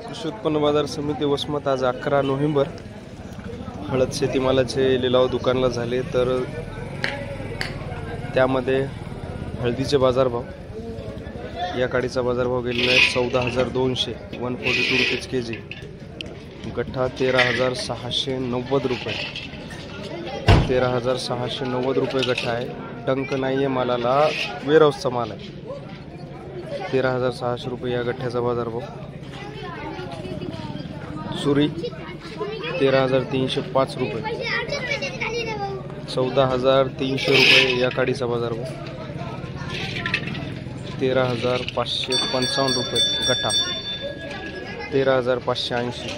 कृषी उत्पन्न बाजार समिती वसमत आज 11 नोव्हेंबर हळद शेतीमालाचे लिलाव दुकानला झाले। तर त्यामध्ये हळदीचे बाजारभाव या काडीचा बाजारभाव गेलेला आहे 14,200 142 रुपीज केजी। गठ्ठा 13,690 रुपये 13,690 रुपये गठ्ठा आहे। डंक नाही आहे मालाला, वेअरहाऊसचा माल आहे। 13,600 रुपये या गठ्ठ्याचा बाजारभाव। सुरी 13,305 रुपये 14,300 रुपये या काडीचा बाजारभाव। 13,555 रुपये गठ्ठा 13,580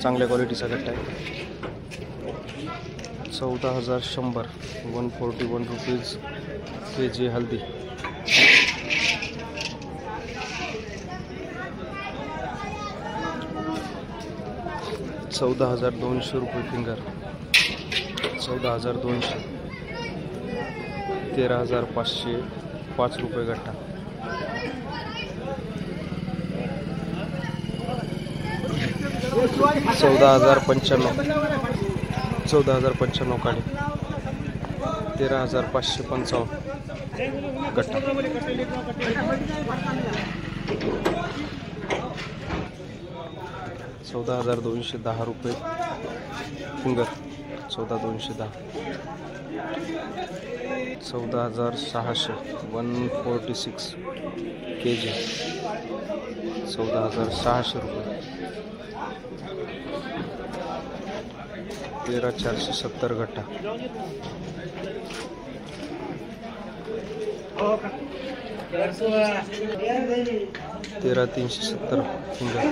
चांगल्या क्वालिटीचा गठ्ठा आहे। 14,100 141 रुपीज केजी हल्दी। 14,200 रुपये फिंगर 14,200 13,505 रुपये गठ्ठा। 14,095 काडी 13,555 गठ्ठा। 14,210 रुपये फिंगर 14,210 14,600 146 केजी 14,600 रुपये। 13,470 गठ्ठा 13,370 फिंगर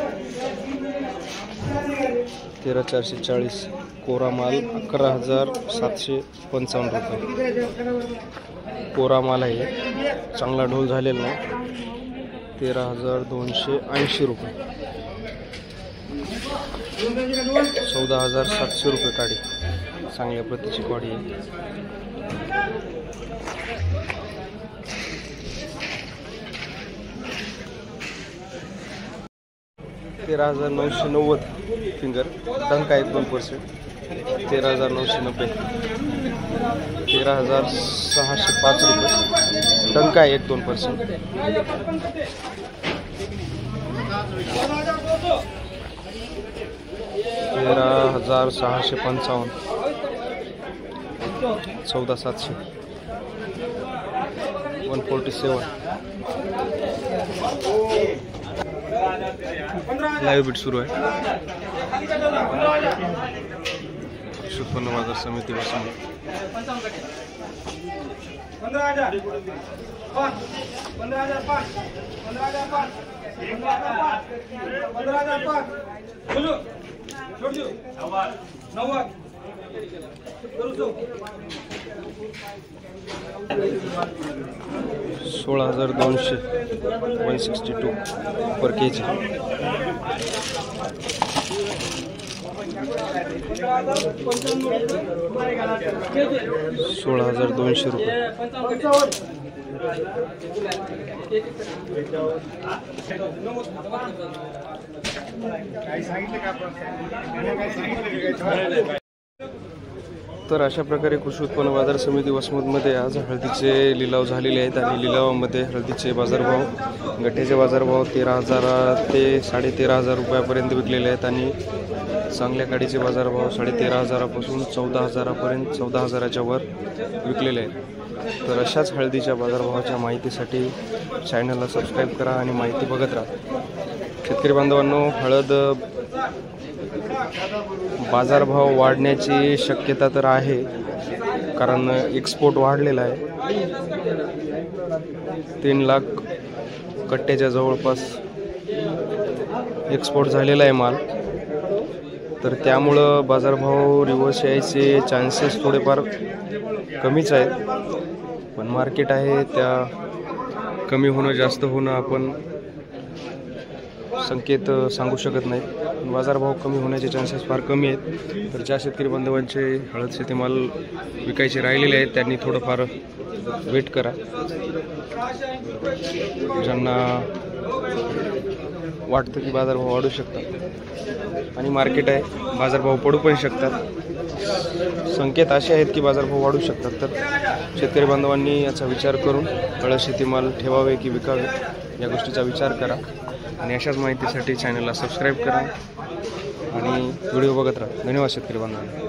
13,440 कोरा माल 11,755 रुपये कोरा माल आहे, चांगला ढोल झालेला नाही। 13,280 रुपये 14,700 रुपये काडी, चांगल्या प्रतीची काडी आहे। 13,990 फिंगर डंक आहे 2%। 13,990 13,605 रुपये डंक आहे 1-2%। 13,655 14,700 147 लाईव्ह बीट सुरू आहे। कृषी उत्पन्न बाजार समिती वसमत 15,000 16,200 162 पर केजी। 16,200 रुपये। तर अशा प्रकारे कृषी उत्पन्न बाजार समिती वसमतमध्ये आज हळदीचे लिलाव झालेले आहेत आणि लिलावामध्ये हळदीचे बाजारभाव गठ्ठ्याचे बाजारभाव 13,000 ते 13,500 रुपयापर्यंत विकलेले आहेत आणि चांगल्या काडीचे बाजारभाव 13,500 पासून 14,000 14,000च्या वर विकलेले आहेत। तर अशाच हळदीच्या बाजारभावाच्या माहितीसाठी चॅनलला सबस्क्राईब करा आणि माहिती बघत राहा। शेतकरी बांधवांनो, हळद बाजारभाव वाढण्याची शक्यता तर आहे, कारण एक्सपोर्ट वाढलेला आहे। 3 लाख कट्ट्याच्या जवळपास एक्सपोर्ट झालेला आहे माल, तर त्यामुळं बाजारभाव रिवर्स यायचे चान्सेस थोडेफार कमीच आहेत। पण मार्केट आहे, त्या कमी होणं जास्त होणं आपण संकेत सांगू शकत नाही। बाजारभाव कमी होण्याचे चान्सेस फार कमी आहेत। तर ज्या शेतकरी बांधवांचे हळद शेतीमाल विकायचे राहिलेले आहेत त्यांनी थोडंफार वेट करा। ज्यांना वाटतं की बाजारभाव वाढू शकतात आणि मार्केट आहे, बाजारभाव पडू पण शकतात. संकेत असे आहेत की बाजारभाव वाढू शकतात. तर शेतकरी बांधवांनी याचा विचार करून हळद शेतीमाल ठेवावे की विकावे या गोष्टीचा विचार करा. आणि अशाच माहितीसाठी चॅनलला सबस्क्राईब करा आणि व्हिडिओ बघत राहा. धन्यवाद शेतकरी बांधवांना.